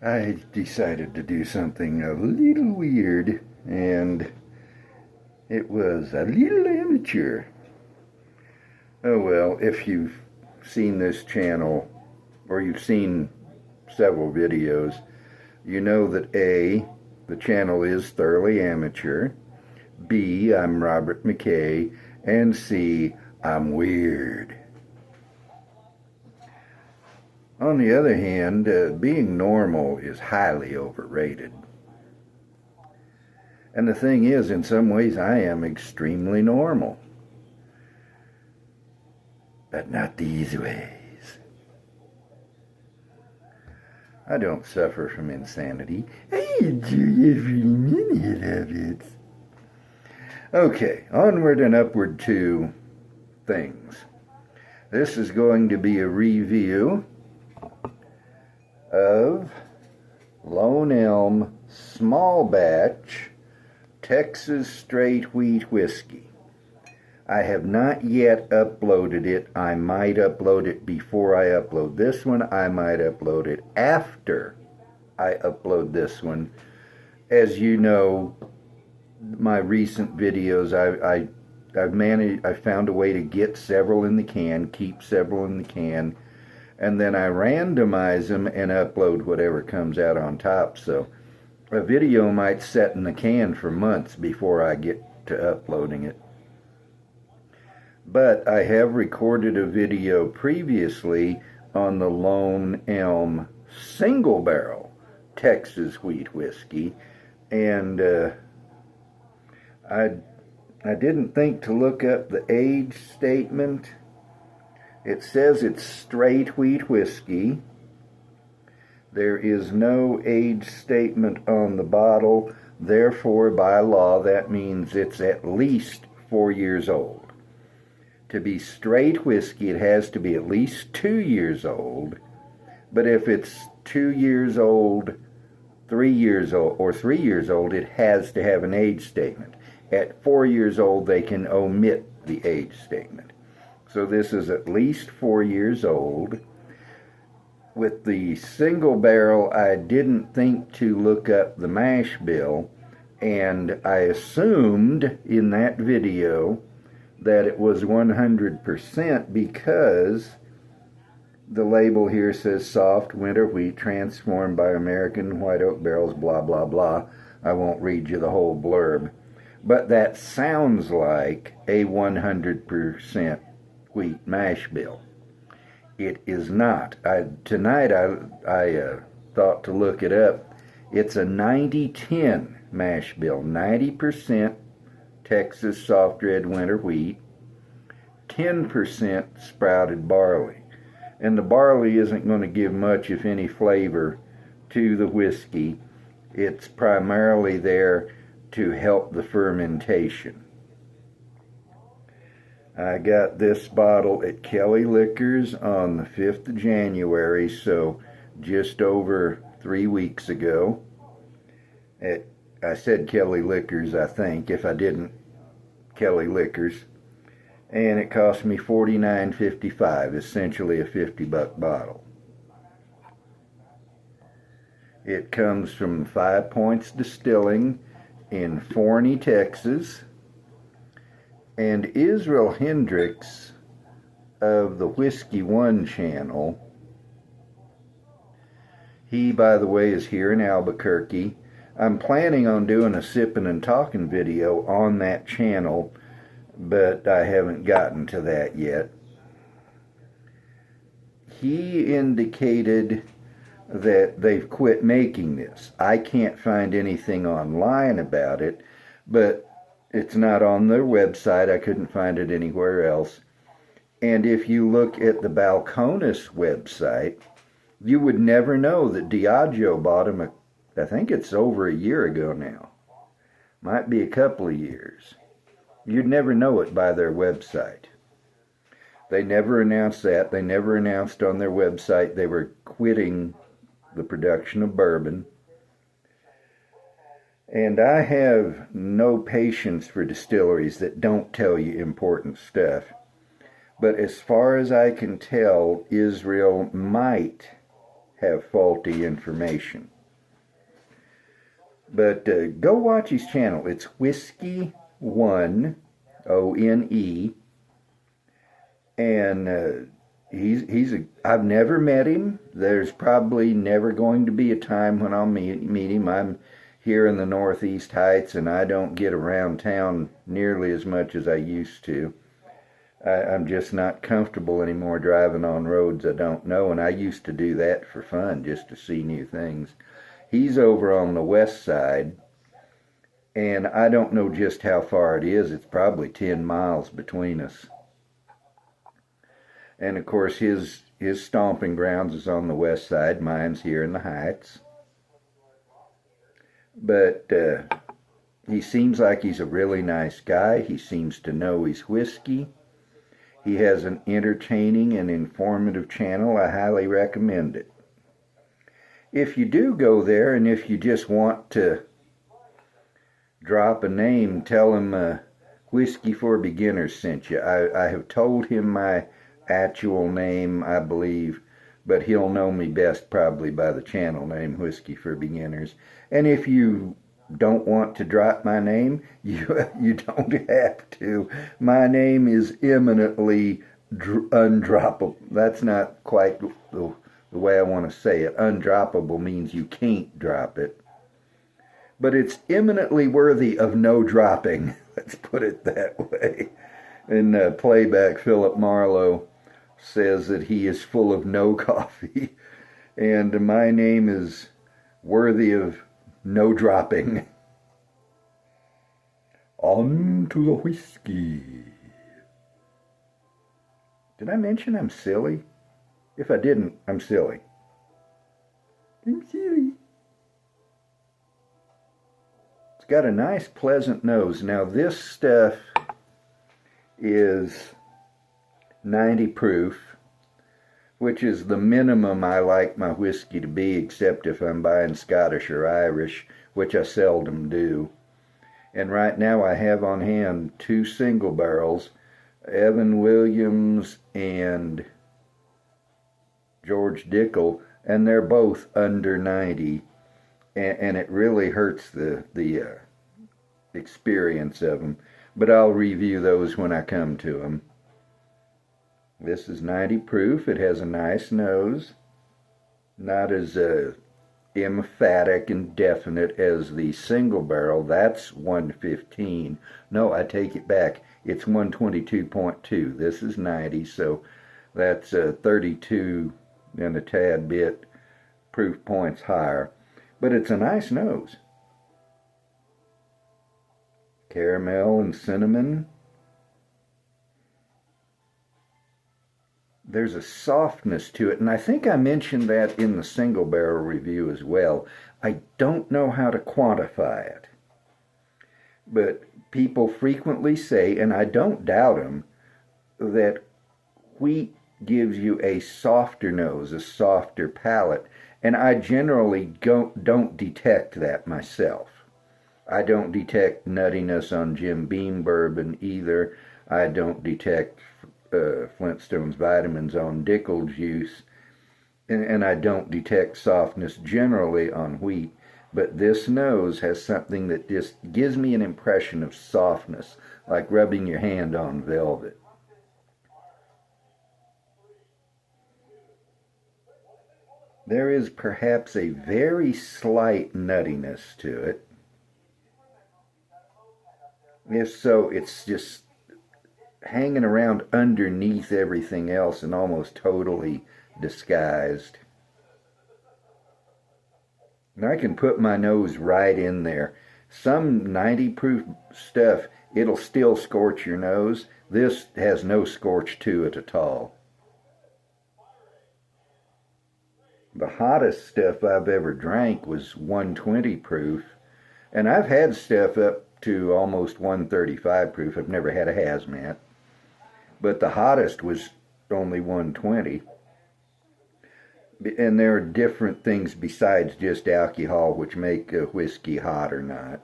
I decided to do something a little weird, and it was a little amateur. Oh well, if you've seen this channel, or you've seen several videos, you know that A, the channel is thoroughly amateur, B, I'm Robert McKay, and C, I'm weird. On the other hand, being normal is highly overrated. And the thing is, in some ways, I am extremely normal. But not these ways. I don't suffer from insanity. I enjoy every minute of it. Okay, onward and upward to things. This is going to be a review of Lone Elm Small Batch Texas Straight Wheat Whiskey. I have not yet uploaded it. I might upload it before I upload this one. I might upload it after I upload this one. As you know, my recent videos, I've found a way to get several in the can, keep several in the can, and then I randomize them and upload whatever comes out on top. So a video might set in the can for months before I get to uploading it. But I have recorded a video previously on the Lone Elm Single Barrel Texas Wheat Whiskey, and I didn't think to look up the age statement. It says it's straight wheat whiskey. There is no age statement on the bottle. Therefore, by law, that means it's at least 4 years old. To be straight whiskey, it has to be at least 2 years old. But if it's 2 years old, 3 years old, or 3 years old, it has to have an age statement. At 4 years old, they can omit the age statement. So this is at least 4 years old. With the single barrel, I didn't think to look up the mash bill, and I assumed in that video that it was 100% because the label here says soft winter wheat transformed by American white oak barrels, blah, blah, blah. I won't read you the whole blurb. But that sounds like a 100% wheat mash bill. It is not. Tonight I thought to look it up. It's a 90-10 mash bill. 90% Texas soft red winter wheat, 10% sprouted barley. And the barley isn't going to give much, if any, flavor to the whiskey. It's primarily there to help the fermentation. I got this bottle at Kelly Liquors on the 5th of January, so just over 3 weeks ago. I said Kelly Liquors, I think. If I didn't, Kelly Liquors. And it cost me $49.55, essentially a $50 bottle. It comes from 5 Points Distilling in Forney, Texas. And Israel Hendricks of the Whiskey One channel, he, by the way, is here in Albuquerque. I'm planning on doing a sipping and talking video on that channel, but I haven't gotten to that yet. He indicated that they've quit making this. I can't find anything online about it, but it's not on their website. I couldn't find it anywhere else. And if you look at the Balcones website, you would never know that Diageo bought them, I think it's over a year ago now. Might be a couple of years. You'd never know it by their website. They never announced that. They never announced on their website they were quitting the production of bourbon. And I have no patience for distilleries that don't tell you important stuff. But as far as I can tell, Israel might have faulty information. But go watch his channel. It's Whisky One, O-N-E, and I've never met him. There's probably never going to be a time when I'll meet him. I'm here in the Northeast Heights, and I don't get around town nearly as much as I used to. I'm just not comfortable anymore driving on roads I don't know, and I used to do that for fun, just to see new things. He's over on the west side, and I don't know just how far it is. It's probably 10 miles between us. And of course his stomping grounds is on the west side. Mine's here in the Heights. But he seems like he's a really nice guy. He seems to know his whiskey. He has an entertaining and informative channel. I highly recommend it. If you do go there, and if you just want to drop a name, tell him Whiskey for Beginners sent you. I have told him my actual name, I believe, but he'll know me best probably by the channel name, Whiskey for Beginners. And if you don't want to drop my name, you don't have to. My name is eminently undroppable. That's not quite the way I want to say it. Undroppable means you can't drop it. But it's eminently worthy of no dropping. Let's put it that way. In playback, Philip Marlowe says that he is full of no coffee. And my name is worthy of no dropping. On to the whiskey. Did I mention I'm silly? If I didn't, I'm silly. I'm silly. It's got a nice, pleasant nose. Now, this stuff is 90 proof, which is the minimum I like my whiskey to be, except if I'm buying Scottish or Irish, which I seldom do. And right now I have on hand 2 single barrels, Evan Williams and George Dickel, and they're both under 90, and it really hurts the experience of them. But I'll review those when I come to them. This is 90 proof. It has a nice nose, not as emphatic and definite as the single barrel. That's 115. No, I take it back. It's 122.2. This is 90, so that's 32 and a tad bit proof points higher. But it's a nice nose. Caramel and cinnamon. There's a softness to it, and I think I mentioned that in the single barrel review as well. I don't know how to quantify it, but people frequently say, and I don't doubt them, that wheat gives you a softer nose, a softer palate, and I generally don't detect that myself. I don't detect nuttiness on Jim Beam bourbon either. I don't detect Flintstone's vitamins on Dickel juice, and I don't detect softness generally on wheat, but this nose has something that just gives me an impression of softness, like rubbing your hand on velvet. There is perhaps a very slight nuttiness to it. If so, it's just hanging around underneath everything else and almost totally disguised. And I can put my nose right in there. Some 90 proof stuff, it'll still scorch your nose. This has no scorch to it at all. The hottest stuff I've ever drank was 120 proof, and I've had stuff up to almost 135 proof. I've never had a hazmat, but the hottest was only 120. And there are different things besides just alcohol which make a whiskey hot or not.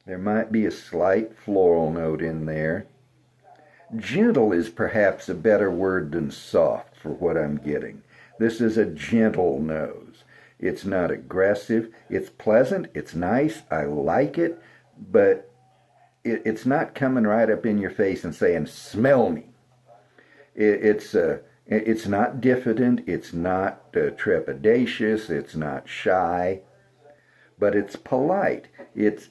There might be a slight floral note in there. Gentle is perhaps a better word than soft for what I'm getting. This is a gentle nose. It's not aggressive. It's pleasant. It's nice. I like it. But it's not coming right up in your face and saying, smell me. It's not diffident. It's not trepidatious. It's not shy. But it's polite. It's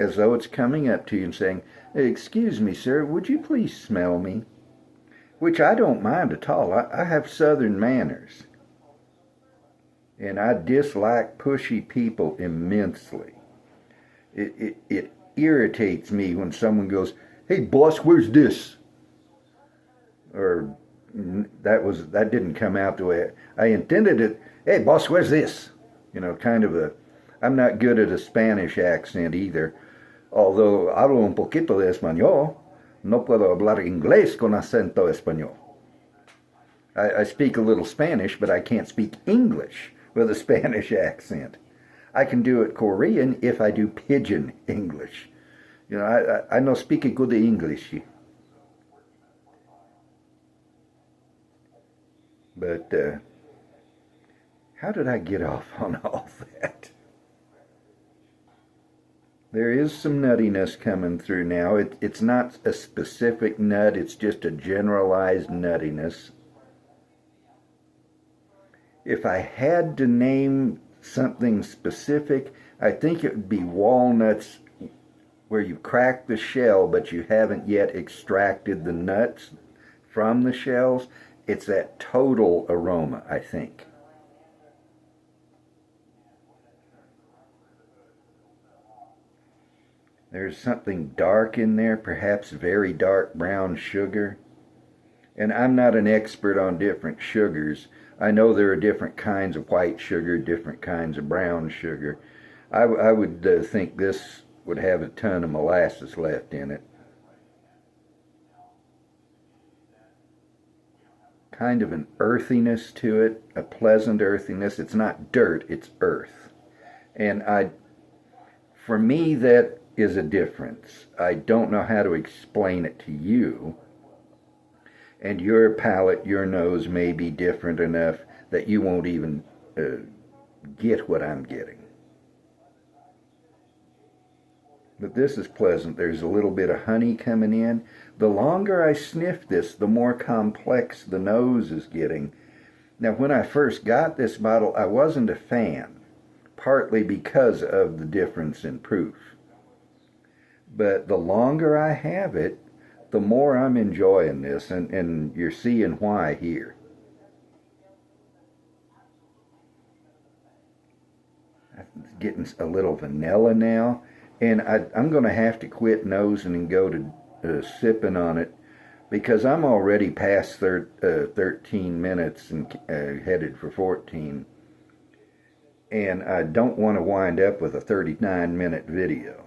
as though it's coming up to you and saying, excuse me, sir, would you please smell me? Which I don't mind at all. I have southern manners. And I dislike pushy people immensely. It irritates me when someone goes, hey, boss, where's this? Or that didn't come out the way I intended it. Hey, boss, where's this? You know, kind of a... I'm not good at a Spanish accent either. Although hablo un poquito de español, no puedo hablar inglés con acento español. I speak a little Spanish, but I can't speak English with a Spanish accent. I can do it Korean if I do pidgin English. You know, I no speak a good English. But how did I get off on all that? There is some nuttiness coming through now. It's not a specific nut, it's just a generalized nuttiness. If I had to name something specific, I think it would be walnuts where you crack the shell but you haven't yet extracted the nuts from the shells. It's that total aroma, I think. There's something dark in there, perhaps very dark brown sugar. And I'm not an expert on different sugars. I know there are different kinds of white sugar, different kinds of brown sugar. I would think this would have a ton of molasses left in it. Kind of an earthiness to it, a pleasant earthiness. It's not dirt, it's earth. And for me, that is a difference. I don't know how to explain it to you. And your palate, your nose may be different enough that you won't even get what I'm getting. But this is pleasant. There's a little bit of honey coming in. The longer I sniff this, the more complex the nose is getting. Now, when I first got this bottle, I wasn't a fan, partly because of the difference in proof. But the longer I have it, the more I'm enjoying this, and you're seeing why here. It's getting a little vanilla now, and I'm going to have to quit nosing and go to sipping on it, because I'm already past 13 minutes and headed for 14, and I don't want to wind up with a 39-minute video.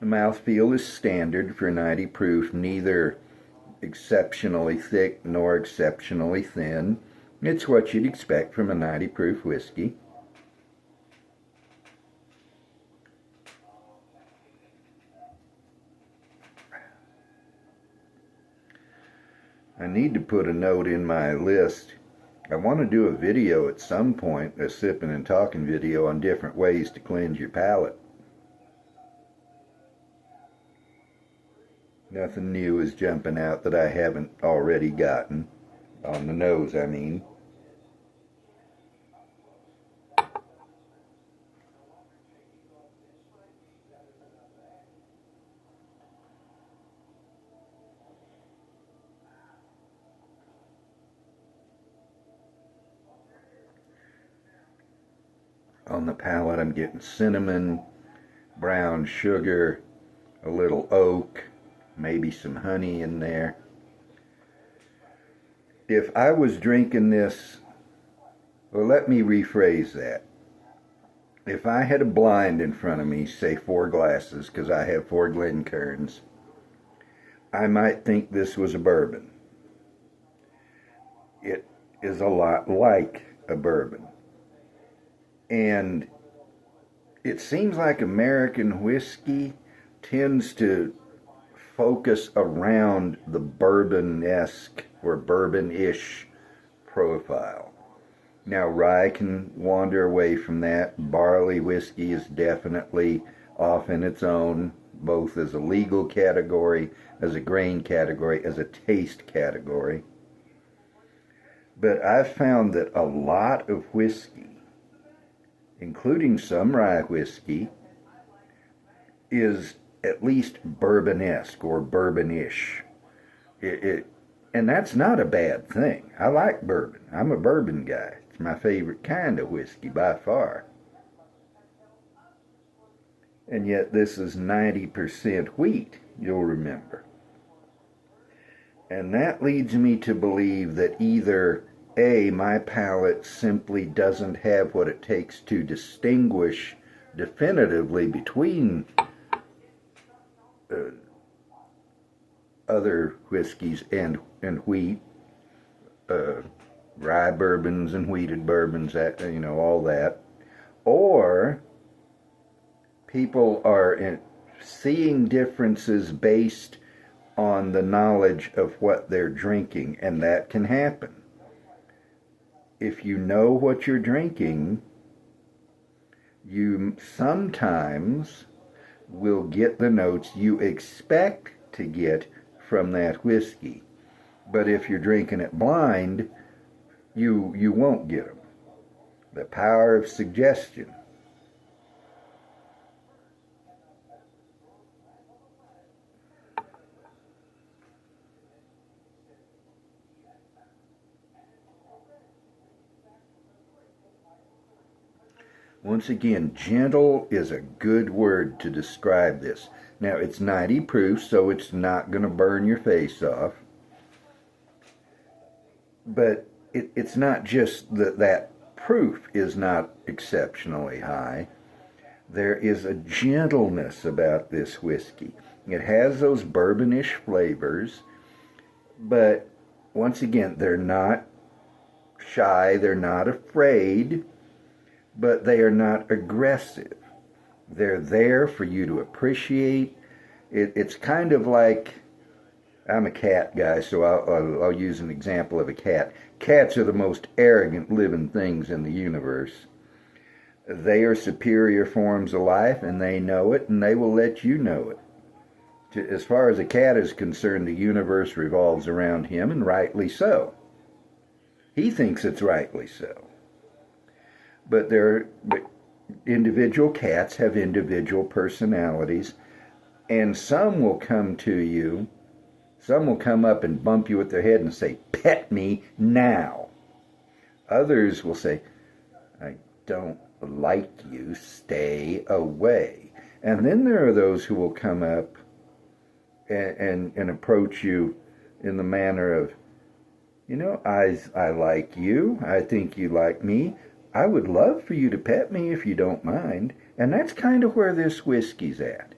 The mouthfeel is standard for 90 proof, neither exceptionally thick nor exceptionally thin. It's what you'd expect from a 90 proof whiskey. I need to put a note in my list. I want to do a video at some point, a sipping and talking video on different ways to cleanse your palate. Nothing new is jumping out that I haven't already gotten. On the nose, I mean. On the palate, I'm getting cinnamon, brown sugar, a little oak, maybe some honey in there. If I was drinking this, well, let me rephrase that. If I had a blind in front of me, say 4 glasses, because I have 4 Glencairns, I might think this was a bourbon. It is a lot like a bourbon. And it seems like American whiskey tends to focus around the bourbon-esque or bourbon-ish profile. Now, rye can wander away from that. Barley whiskey is definitely off in its own, both as a legal category, as a grain category, as a taste category. But I've found that a lot of whiskey, including some rye whiskey, is at least bourbon-esque or bourbon-ish. And that's not a bad thing. I like bourbon. I'm a bourbon guy. It's my favorite kind of whiskey by far. And yet this is 90% wheat, you'll remember. And that leads me to believe that either A, my palate simply doesn't have what it takes to distinguish definitively between other whiskeys and wheat, rye bourbons and wheated bourbons, all that, or people are seeing differences based on the knowledge of what they're drinking, and that can happen. If you know what you're drinking, you sometimes will get the notes you expect to get from that whiskey. But if you're drinking it blind, you won't get them. The power of suggestion. Once again, gentle is a good word to describe this. Now, it's 90 proof, so it's not going to burn your face off. But it's not just that proof is not exceptionally high. There is a gentleness about this whiskey. It has those bourbonish flavors, but once again, they're not shy, they're not afraid, but they are not aggressive. They're there for you to appreciate. It's kind of like, I'm a cat guy, so I'll use an example of a cat. Cats are the most arrogant living things in the universe. They are superior forms of life, and they know it, and they will let you know it. As far as a cat is concerned, the universe revolves around him, and rightly so. He thinks it's rightly so. But individual cats have individual personalities, and some will come to you, some will come up and bump you with their head and say, "Pet me now." Others will say, "I don't like you, stay away." And then there are those who will come up and approach you in the manner of, I like you, I think you like me, I would love for you to pet me if you don't mind. And that's kind of where this whiskey's at.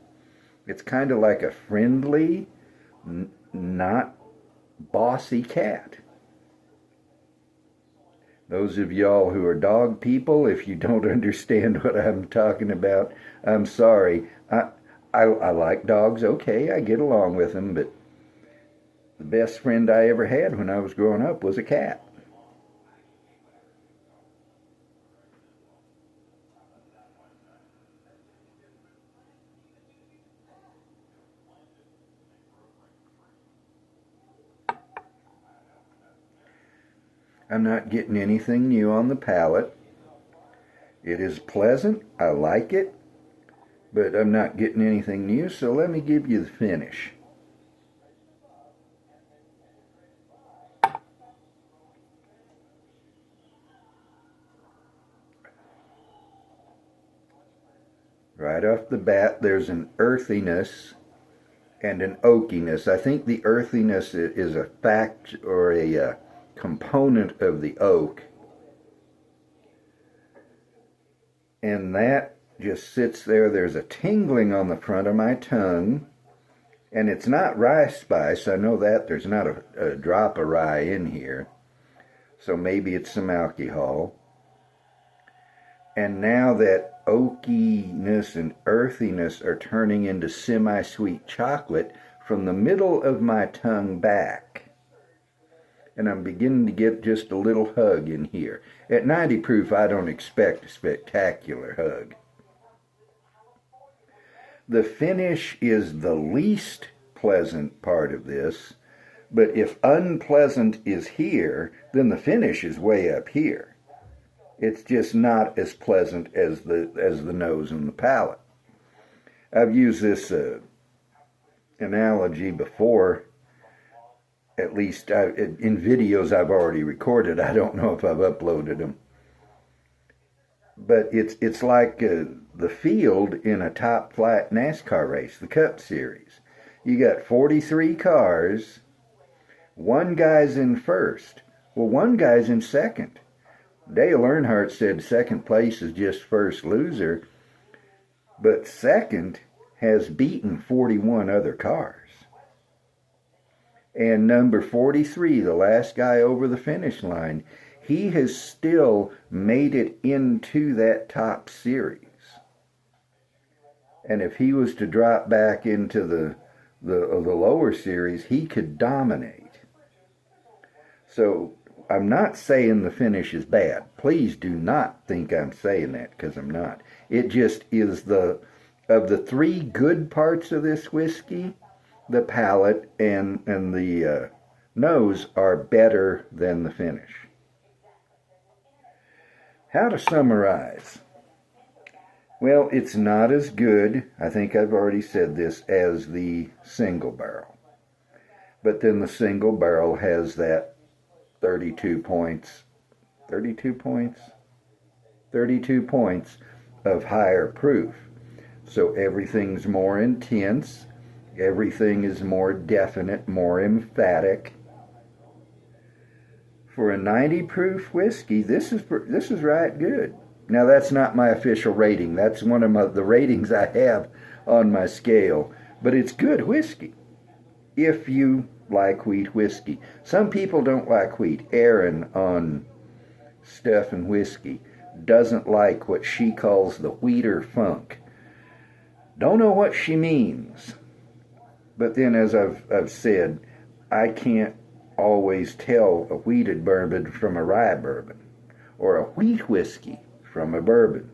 It's kind of like a friendly, not bossy cat. Those of y'all who are dog people, if you don't understand what I'm talking about, I'm sorry. I like dogs, okay, I get along with them, but the best friend I ever had when I was growing up was a cat. I'm not getting anything new on the palate. It is pleasant, I like it, but I'm not getting anything new, so let me give you the finish. Right off the bat, there's an earthiness and an oakiness. I think the earthiness is a fact or a component of the oak, and that just sits there. There's a tingling on the front of my tongue, and it's not rye spice. I know that there's not a drop of rye in here, so maybe it's some alcohol. And now that oakiness and earthiness are turning into semi-sweet chocolate from the middle of my tongue back. And I'm beginning to get just a little hug in here. At 90 proof, I don't expect a spectacular hug. The finish is the least pleasant part of this, but if unpleasant is here, then the finish is way up here. It's just not as pleasant as the nose and the palate. I've used this analogy before, at least in videos I've already recorded. I don't know if I've uploaded them. But it's like the field in a top flat NASCAR race, the Cup Series. You got 43 cars, one guy's in first. Well, one guy's in second. Dale Earnhardt said second place is just first loser, but second has beaten 41 other cars. And number 43, the last guy over the finish line, he has still made it into that top series. And if he was to drop back into the lower series, he could dominate. So I'm not saying the finish is bad. Please do not think I'm saying that, because I'm not. It just is of the three good parts of this whiskey, the palate and the nose are better than the finish. How to summarize? Well, it's not as good, I think I've already said this, as the single barrel. But then the single barrel has that 32 points of higher proof. So everything's more intense, everything is more definite, more emphatic. For a 90 proof whiskey, this is right good. Now, that's not my official rating. That's one of the ratings I have on my scale. But it's good whiskey if you like wheat whiskey. Some people don't like wheat. Erin on Stuff and Whiskey doesn't like what she calls the wheater funk. Don't know what she means. But then, as I've said, I can't always tell a wheated bourbon from a rye bourbon, or a wheat whiskey from a bourbon.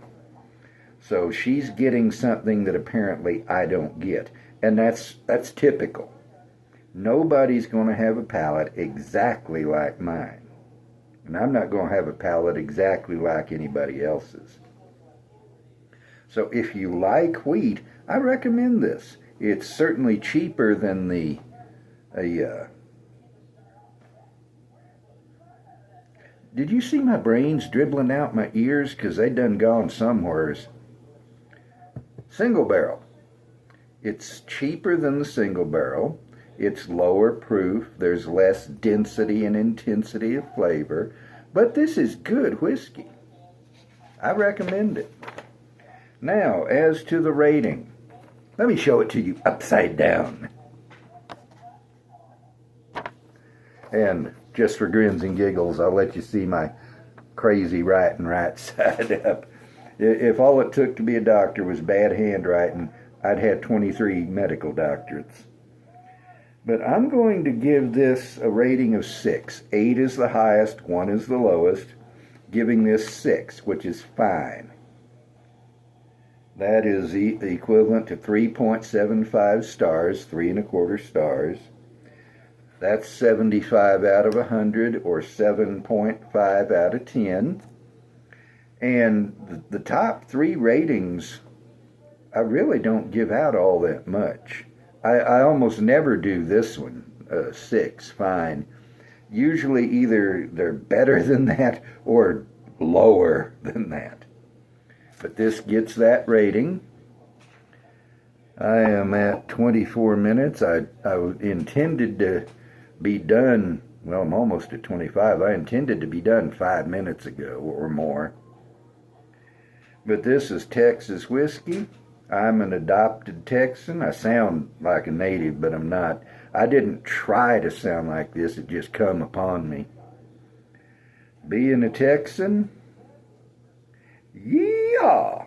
So she's getting something that apparently I don't get. And that's typical. Nobody's going to have a palate exactly like mine. And I'm not going to have a palate exactly like anybody else's. So if you like wheat, I recommend this. It's certainly cheaper than Did you see my brains dribbling out my ears? Because they done gone somewheres. Single barrel. It's cheaper than the single barrel. It's lower proof. There's less density and intensity of flavor. But this is good whiskey. I recommend it. Now, as to the rating. Let me show it to you upside down. And just for grins and giggles, I'll let you see my crazy writing right side up. If all it took to be a doctor was bad handwriting, I'd had 23 medical doctorates. But I'm going to give this a rating of 6. 8 is the highest, 1 is the lowest, giving this 6, which is fine. That is the equivalent to 3.75 stars, 3 1/4 stars. That's 75 out of 100, or 7.5 out of 10. And the top 3 ratings, I really don't give out all that much. I almost never do this one, 6, fine. Usually either they're better than that or lower than that. But this gets that rating. I am at 24 minutes. I intended to be done, well, I'm almost at 25. I intended to be done 5 minutes ago or more. But this is Texas whiskey. I'm an adopted Texan. I sound like a native, but I'm not. I didn't try to sound like this. It just come upon me. Being a Texan Yeehaw!